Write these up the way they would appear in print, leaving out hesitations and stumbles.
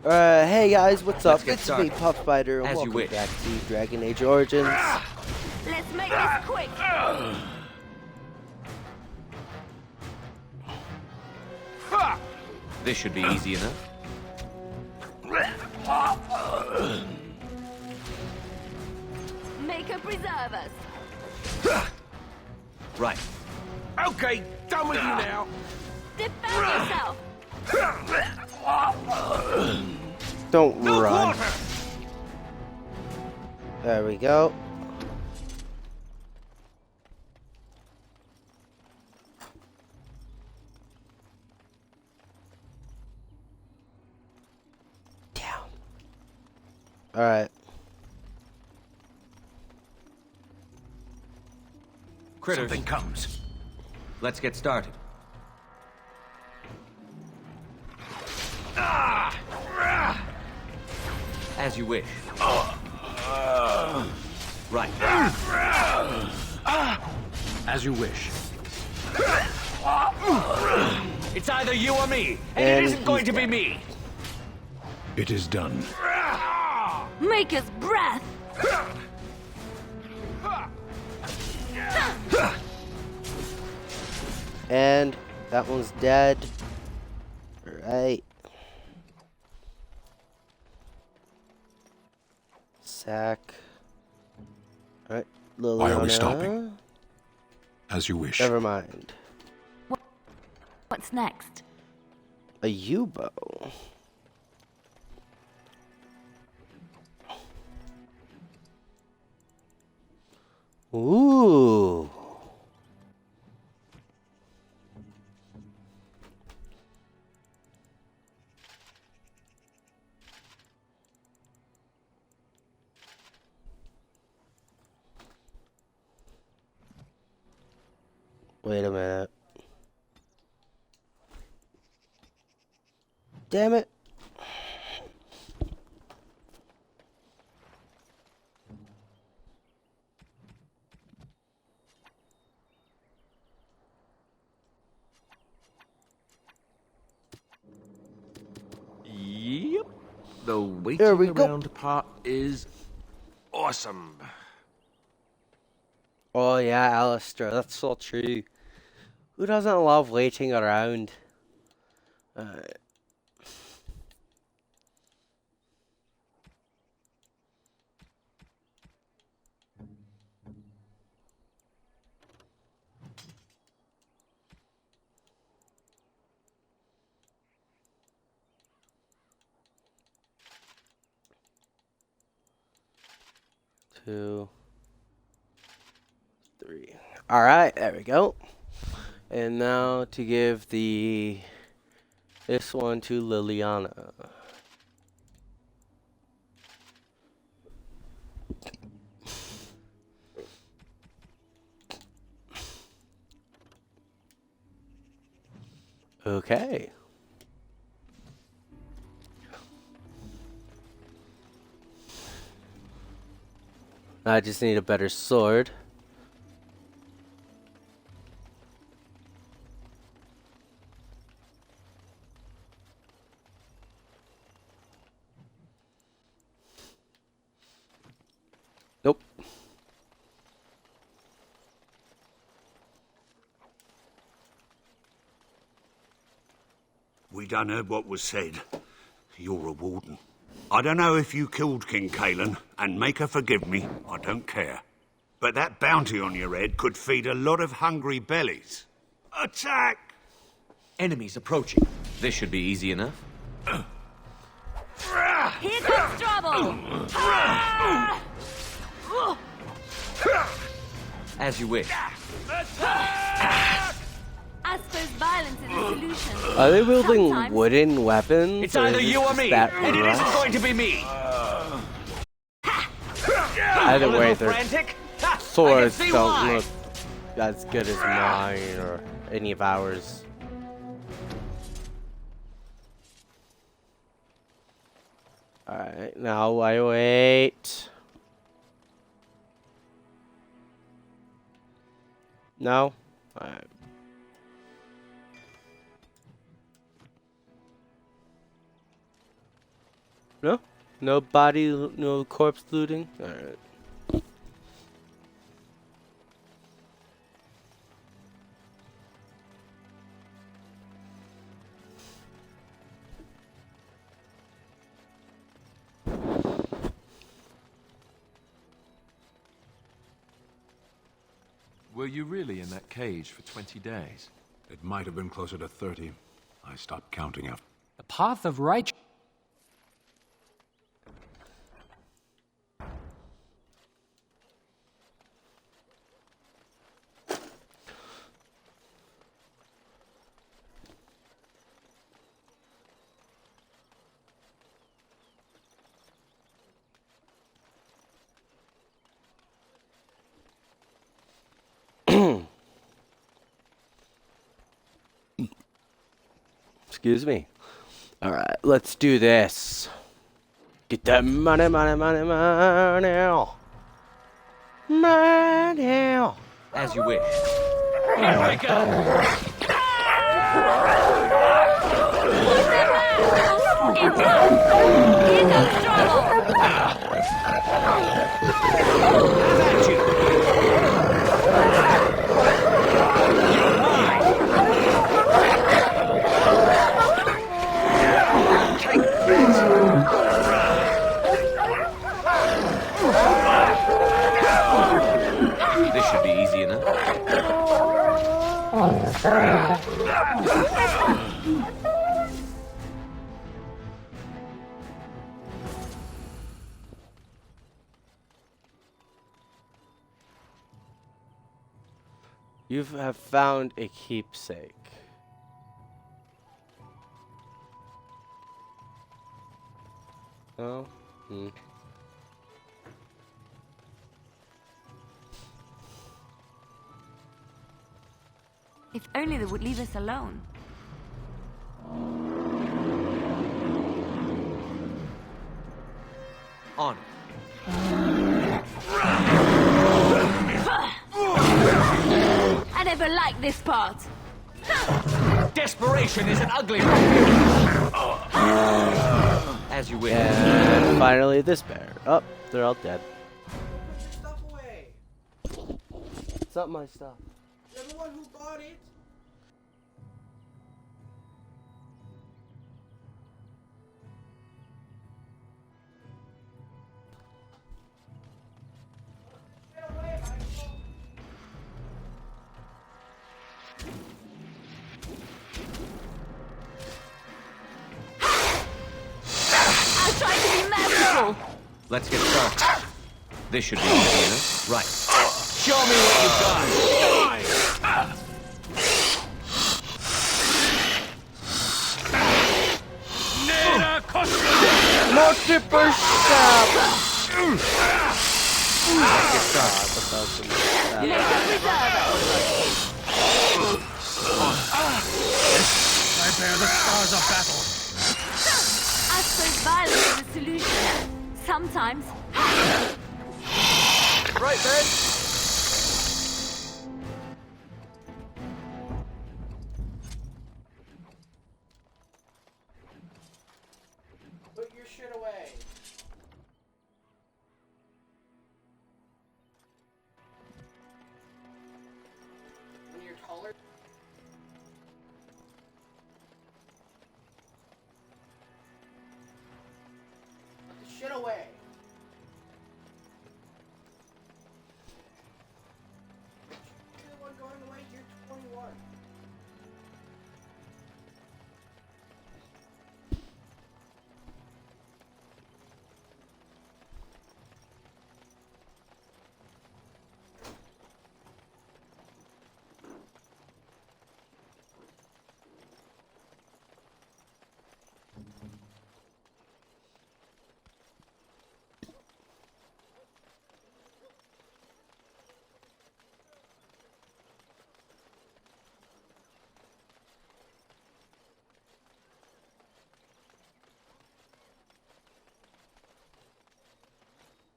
Hey guys, what's Let's up? get It's me, started. Puff Spider, and As you welcome wish. back to Dragon Age Origins. Let's make this quick. This should be easy enough. Make her preserve us. Right. Okay, done with you now. Defend yourself. Don't No run. quarter. There we go. Down. Alright. Critters, Something comes. let's get started. As you wish. Right. As you wish. It's either you or me, and And it isn't going he's to be dead. me. It is done. Make us breath. And that one's dead. Right. Sack. Alright, Liliana. Why are we stopping? As you wish. Never mind. What's next? A U-bow. Ooh. Wait a minute. Damn it. Yep. The There we waiting go. around part is awesome. Oh yeah, Alistair, that's so true. Who doesn't love waiting around? Two, three. All right, there we go. And now to give this one to Liliana. Okay. I just need a better sword. Nope. We done heard what was said. You're a warden. I don't know if you killed King Kalen, and make her forgive me, I don't care. But that bounty on your head could feed a lot of hungry bellies. Attack! Enemies approaching. This should be easy enough. Here comes trouble. As you wish. I suppose violence is a solution. Are they wielding Sometimes. wooden weapons? It's or either is it you or just me, that and it rough? isn't going to be me. Either A way, little their frantic? Ha, I can swords see don't why. look as good as mine or any of ours. Alright, now I wait. No? Alright. No? No body, no corpse looting? Alright. Were you really in that cage for 20 days? It might have been closer to 30. I stopped counting after. The path of righteousness. Excuse me. Alright, let's do this. Get that money, money, money, money. Money. As you wish. Here comes trouble! This should be easy enough. You have found a keepsake. Oh? Hmm. If only they would leave us alone. On. I never liked this part. Desperation is an ugly As you wish. And finally this bear. Oh, they're all dead. Put your stuff away. It's not my stuff. You're the one who bought it. Get away, Michael. I'll try to be merciful. Let's get started. This should be easy enough. Right. Show me what you've got. Multiple stab! Let's get started. Make a preserver. I bear the scars of battle. I suppose violence is a solution. Sometimes. Right then. Put your shit away. When you're taller. Put the shit away. You're the one going away. You're 21.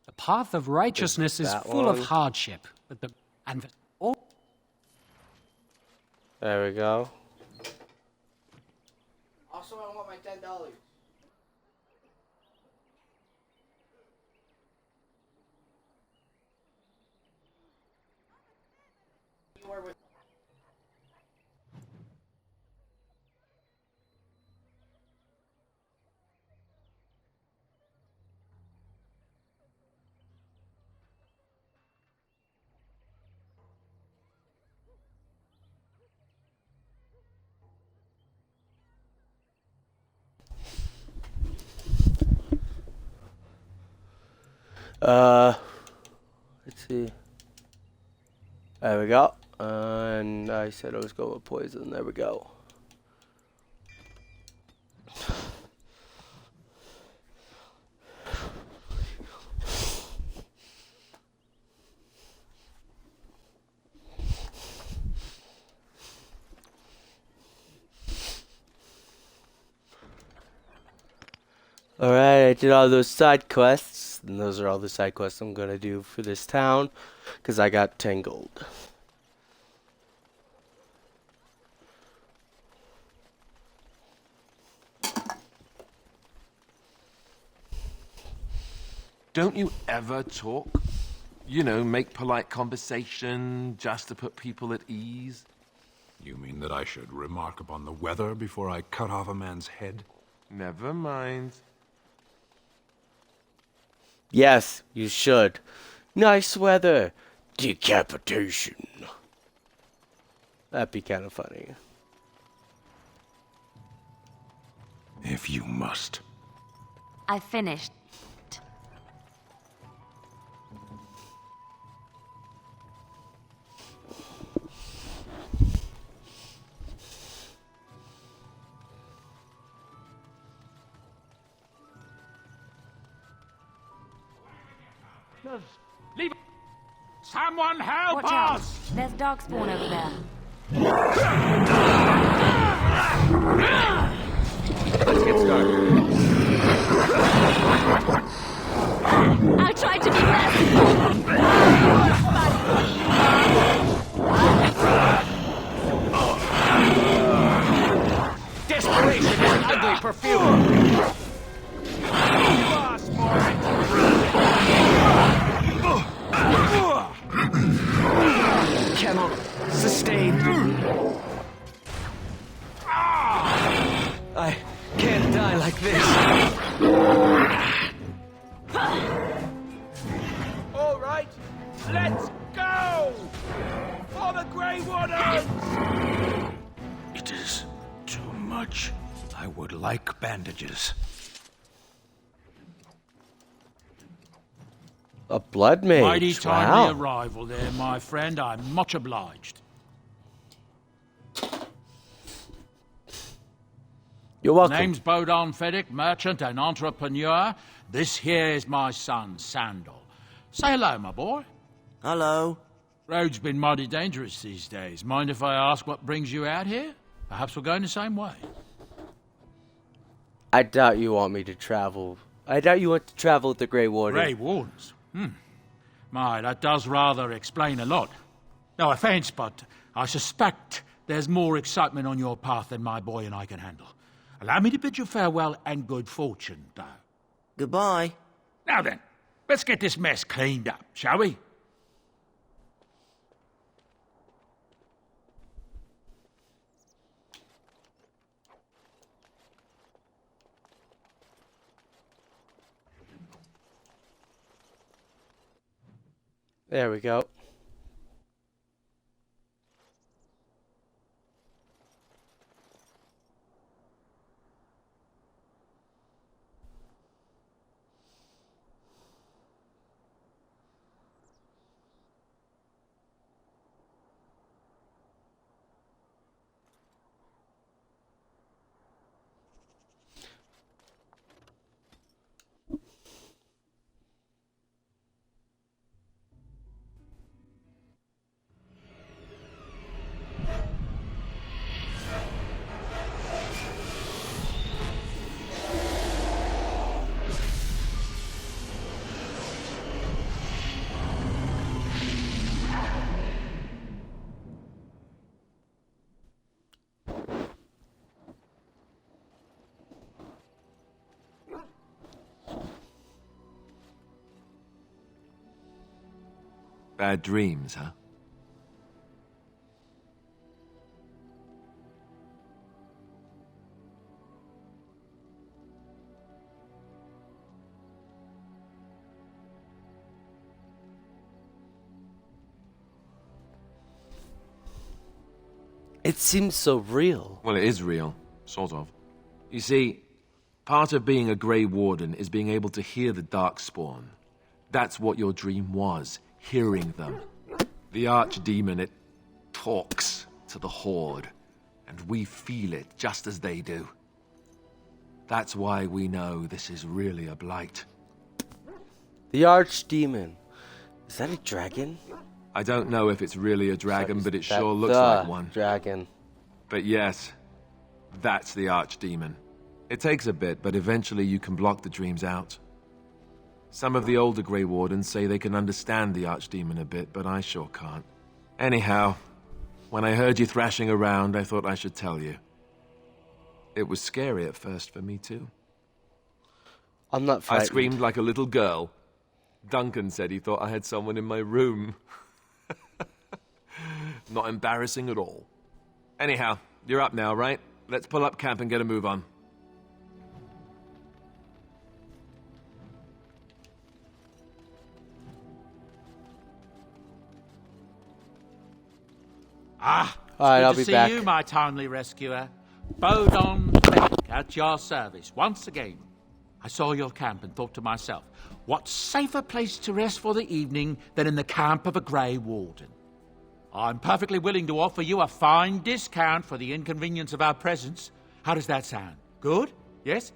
The path of righteousness is that full one. of hardship, but all There we go. Also, I want my $10. anywhere with. Let's see. There we go. And I said I was going with poison. There we go. Alright, I did all those side quests, and those are all the side quests I'm gonna do for this town, because I got 10 gold. Don't you ever talk? You know, make polite conversation just to put people at ease? You mean that I should remark upon the weather before I cut off a man's head? Never mind. Yes, you should. Nice weather. Decapitation. That'd be kind of funny. If you must. I finished. Leave. Someone help Watch out. us! There's darkspawn over there. Let's get started. I tried to be merciful. Desperation is an ugly perfume. Cannot sustain. I can't die like this. All right, let's go! For the Grey Waters! It is too much. I would like bandages. A blood mage. Mighty timely Wow. arrival there, my friend. I'm much obliged. You're welcome. Name's Bodon Feddick, merchant and entrepreneur. This here is my son, Sandal. Say hello, my boy. Hello. Road's been mighty dangerous these days. Mind if I ask what brings you out here? Perhaps we're going the same way. I doubt you want me to travel. I doubt you want to travel with the Grey Warden. Grey Wardens? My, that does rather explain a lot. No offence, but I suspect there's more excitement on your path than my boy and I can handle. Allow me to bid you farewell and good fortune, though. Goodbye. Now then, let's get this mess cleaned up, shall we? There we go. Bad dreams, huh? It seems so real. Well, it is real, sort of. You see, part of being a Grey Warden is being able to hear the Darkspawn. That's what your dream was, hearing them. The Archdemon, it talks to the Horde, and we feel it just as they do. That's why we know this is really a blight. The Archdemon. Is that a dragon? I don't know if it's really a dragon, but it That sure looks the like one. Dragon. But yes, that's the Archdemon. It takes a bit, but eventually you can block the dreams out. Some of the older Grey Wardens say they can understand the Archdemon a bit, but I sure can't. Anyhow, when I heard you thrashing around, I thought I should tell you. It was scary at first for me, too. I'm not I frightened. screamed like a little girl. Duncan said he thought I had someone in my room. Not embarrassing at all. Anyhow, you're up now, right? Let's pull up camp and get a move on. Ah, it's All right, good I'll to be see back. you, my timely rescuer. Bodon Beck, at your service once again. I saw your camp and thought to myself, what safer place to rest for the evening than in the camp of a Grey Warden? I'm perfectly willing to offer you a fine discount for the inconvenience of our presence. How does that sound? Good? Yes?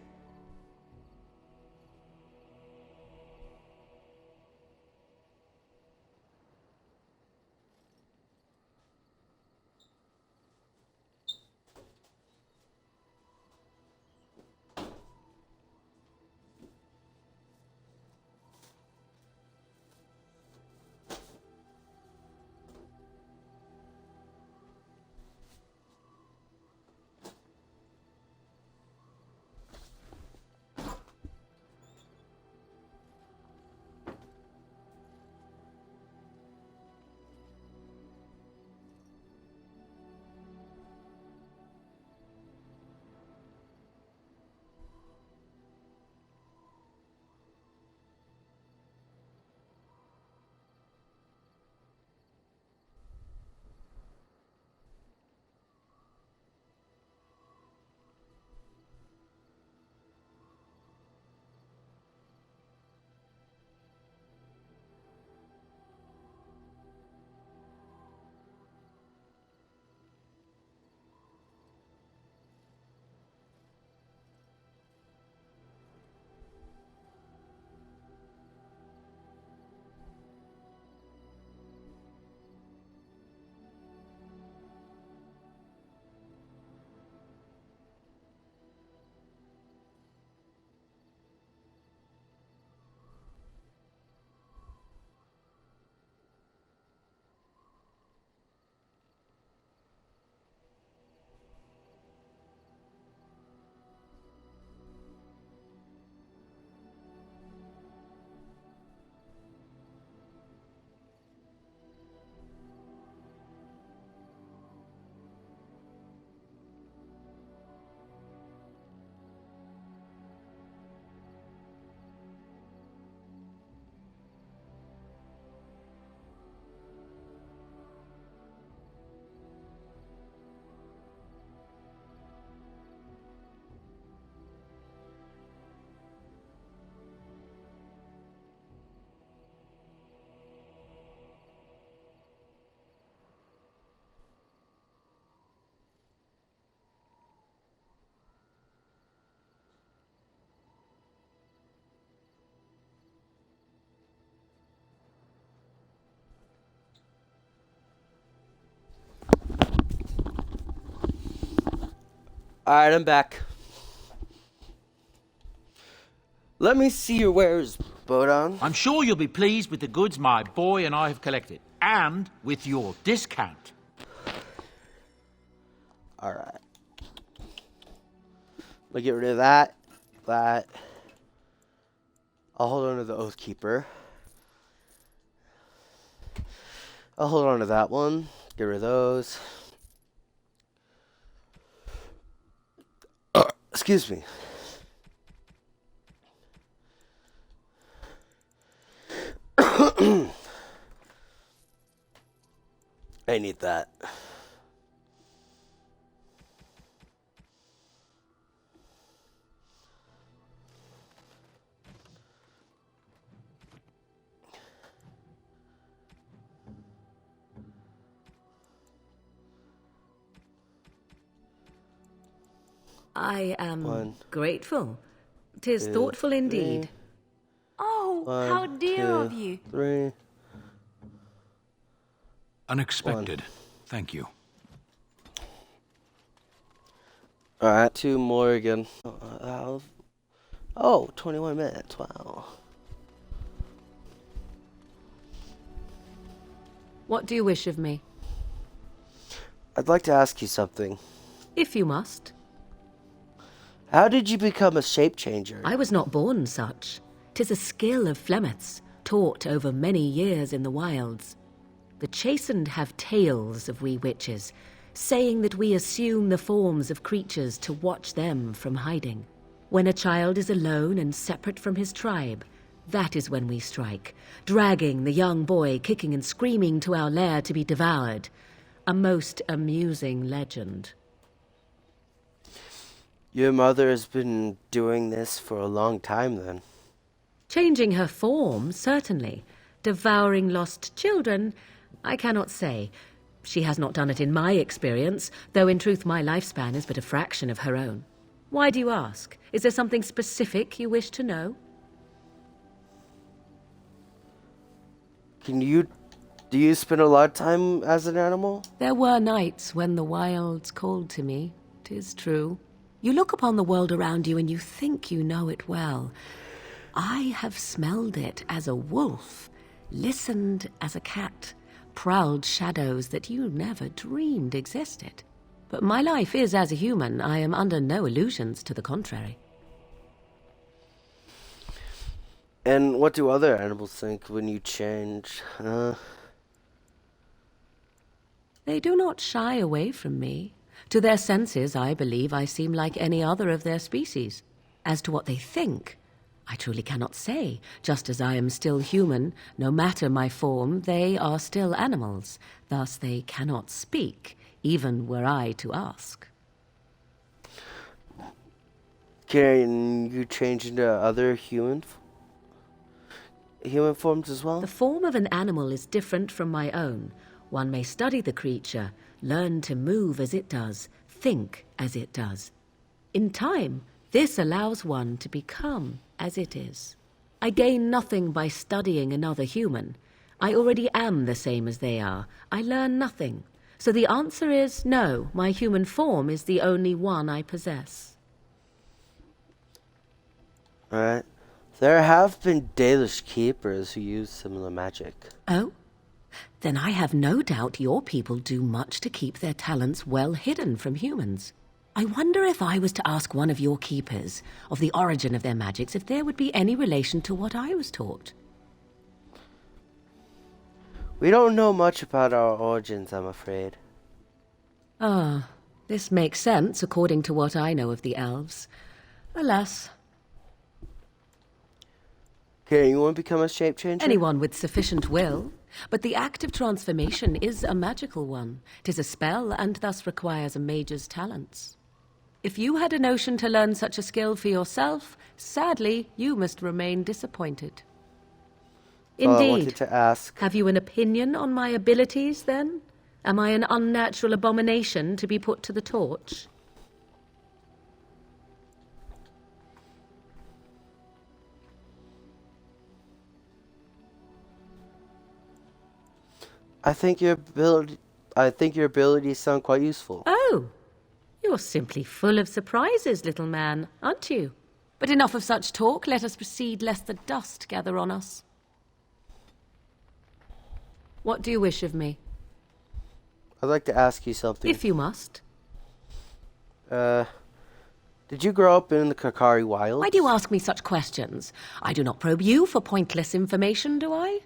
Alright, I'm back. Let me see your wares, Bodon. I'm sure you'll be pleased with the goods my boy and I have collected, and with your discount. Alright. Let me get rid of that. That. I'll hold on to the Oathkeeper. I'll hold on to that one. Get rid of those. Excuse me. I need that. I am One, grateful. 'Tis two, thoughtful indeed. three. Oh, One, how dear two, of you. 3. Unexpected. Thank you. Alright, 2 more again. Oh, 21 minutes. Wow. What do you wish of me? I'd like to ask you something. If you must. How did you become a shape changer? I was not born such. 'Tis a skill of Flemeth's, taught over many years in the wilds. The chastened have tales of we witches, saying that we assume the forms of creatures to watch them from hiding. When a child is alone and separate from his tribe, that is when we strike, dragging the young boy kicking and screaming to our lair to be devoured. A most amusing legend. Your mother has been doing this for a long time then. Changing her form, certainly. Devouring lost children, I cannot say. She has not done it in my experience, though in truth my lifespan is but a fraction of her own. Why do you ask? Is there something specific you wish to know? Do you spend a lot of time as an animal? There were nights when the wilds called to me, 'tis true. You look upon the world around you and you think you know it well. I have smelled it as a wolf, listened as a cat, prowled shadows that you never dreamed existed. But my life is as a human. I am under no illusions to the contrary. And what do other animals think when you change? They do not shy away from me. To their senses, I believe I seem like any other of their species. As to what they think, I truly cannot say. Just as I am still human, no matter my form, they are still animals. Thus they cannot speak, even were I to ask. Can you change into other human forms as well? The form of an animal is different from my own. One may study the creature, learn to move as it does, think as it does. In time, this allows one to become as it is. I gain nothing by studying another human. I already am the same as they are. I learn nothing. So the answer is no, my human form is the only one I possess. Alright. There have been Dalish keepers who use similar magic. Oh? Then I have no doubt your people do much to keep their talents well hidden from humans. I wonder if I was to ask one of your keepers of the origin of their magics, if there would be any relation to what I was taught. We don't know much about our origins, I'm afraid. Ah, this makes sense according to what I know of the elves. Alas. Can anyone become a shape changer? Anyone with sufficient will. But the act of transformation is a magical one. 'Tis a spell and thus requires a mage's talents. If you had a notion to learn such a skill for yourself, sadly, you must remain disappointed. Well, I Indeed. wanted to ask. Have you an opinion on my abilities, then? Am I an unnatural abomination to be put to the torch? I think your abilities sound quite useful. Oh, you're simply full of surprises, little man, aren't you? But enough of such talk. Let us proceed, lest the dust gather on us. What do you wish of me? I'd like to ask you something. If you must. Did you grow up in the Kakari Wilds? Why do you ask me such questions? I do not probe you for pointless information, do I?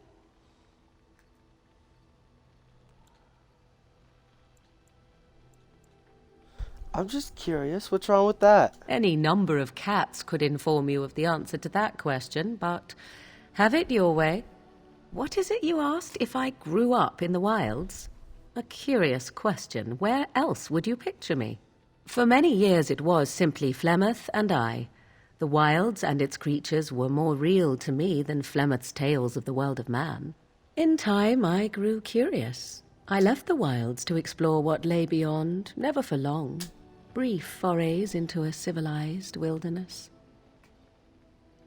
I'm just curious. What's wrong with that? Any number of cats could inform you of the answer to that question, but have it your way. What is it you asked? If I grew up in the wilds? A curious question. Where else would you picture me? For many years it was simply Flemeth and I. The wilds and its creatures were more real to me than Flemeth's tales of the world of man. In time I grew curious. I left the wilds to explore what lay beyond, never for long. brief forays into a civilized wilderness.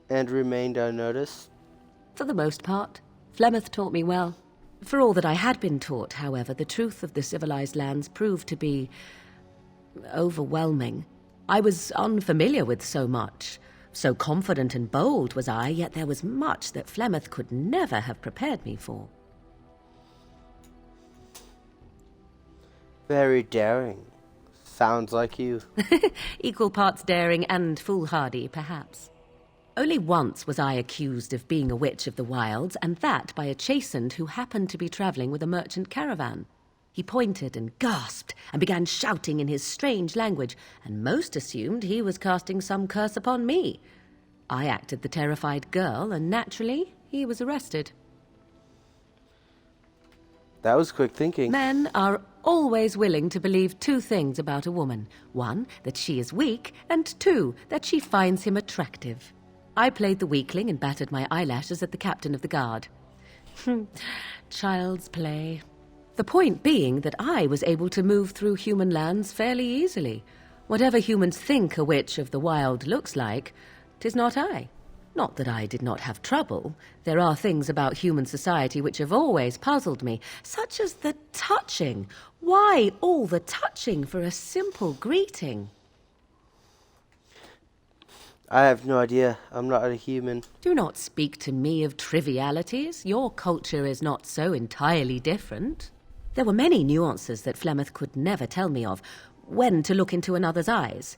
And remained unnoticed? For the most part, Flemeth taught me well. For all that I had been taught, however, the truth of the civilized lands proved to be overwhelming. I was unfamiliar with so much. So confident and bold was I, yet there was much that Flemeth could never have prepared me for. Very daring. Sounds like you. Equal parts daring and foolhardy, perhaps. Only once was I accused of being a witch of the wilds, and that by a chastened who happened to be travelling with a merchant caravan. He pointed and gasped and began shouting in his strange language, and most assumed he was casting some curse upon me. I acted the terrified girl, and naturally, he was arrested. That was quick thinking. Men are always willing to believe two things about a woman. One, that she is weak, and two, that she finds him attractive. I played the weakling and battered my eyelashes at the captain of the guard. Child's play. The point being that I was able to move through human lands fairly easily. Whatever humans think a witch of the wild looks like, 'tis not I. Not that I did not have trouble. There are things about human society which have always puzzled me, such as the touching. Why all the touching for a simple greeting? I have no idea. I'm not a human. Do not speak to me of trivialities. Your culture is not so entirely different. There were many nuances that Flemeth could never tell me of. When to look into another's eyes.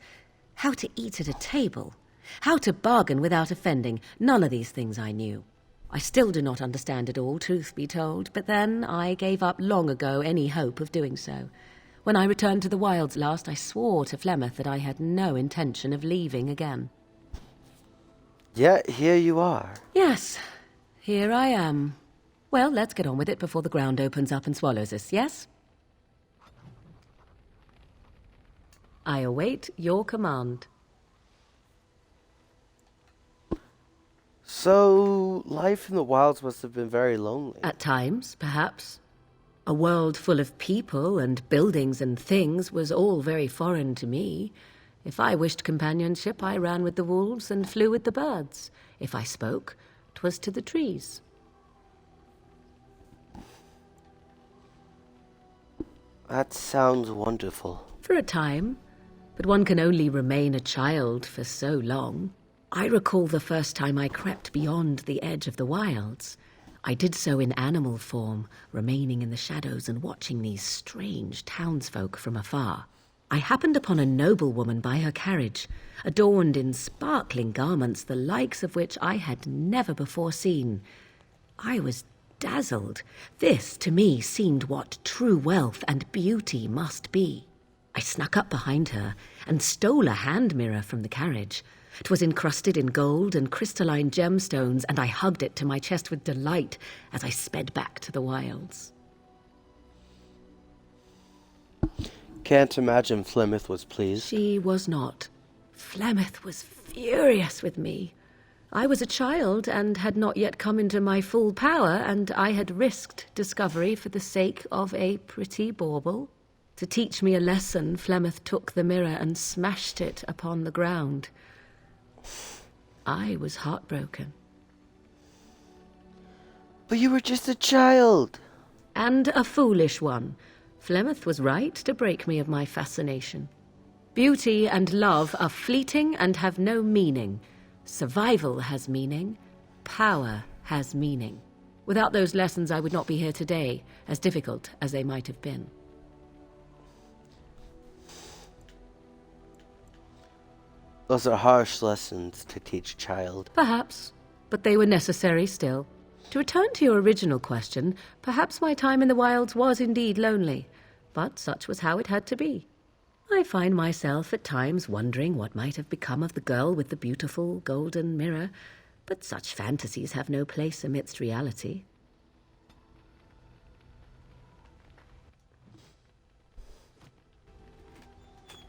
How to eat at a table. How to bargain without offending. None of these things I knew. I still do not understand it all, truth be told, but then I gave up long ago any hope of doing so. When I returned to the wilds last, I swore to Flemeth that I had no intention of leaving again. Yet here you are. Yes, here I am. Well, let's get on with it before the ground opens up and swallows us, yes? I await your command. So, life in the wilds must have been very lonely. At times, perhaps. A world full of people and buildings and things was all very foreign to me. If I wished companionship, I ran with the wolves and flew with the birds. If I spoke, 'twas to the trees. That sounds wonderful. For a time, but one can only remain a child for so long. I recall the first time I crept beyond the edge of the wilds. I did so in animal form, remaining in the shadows and watching these strange townsfolk from afar. I happened upon a noblewoman by her carriage, adorned in sparkling garments, the likes of which I had never before seen. I was dazzled. This, to me, seemed what true wealth and beauty must be. I snuck up behind her and stole a hand mirror from the carriage. 'Twas encrusted in gold and crystalline gemstones, and I hugged it to my chest with delight as I sped back to the wilds. Can't imagine Flemeth was pleased. She was not. Flemeth was furious with me. I was a child and had not yet come into my full power, and I had risked discovery for the sake of a pretty bauble. To teach me a lesson, Flemeth took the mirror and smashed it upon the ground. I was heartbroken. But you were just a child. And a foolish one. Flemeth was right to break me of my fascination. Beauty and love are fleeting and have no meaning. Survival has meaning. Power has meaning. Without those lessons, I would not be here today, as difficult as they might have been. Those are harsh lessons to teach a child. Perhaps, but they were necessary still. To return to your original question, perhaps my time in the wilds was indeed lonely, but such was how it had to be. I find myself at times wondering what might have become of the girl with the beautiful golden mirror, but such fantasies have no place amidst reality.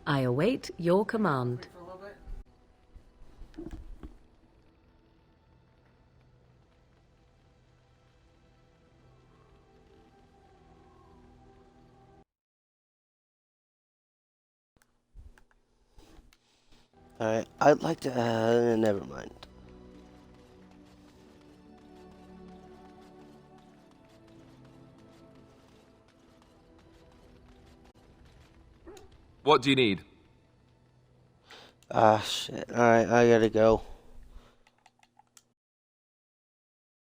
I await your command. Alright, I'd like to, never mind. What do you need? Ah, shit. Alright, I gotta go.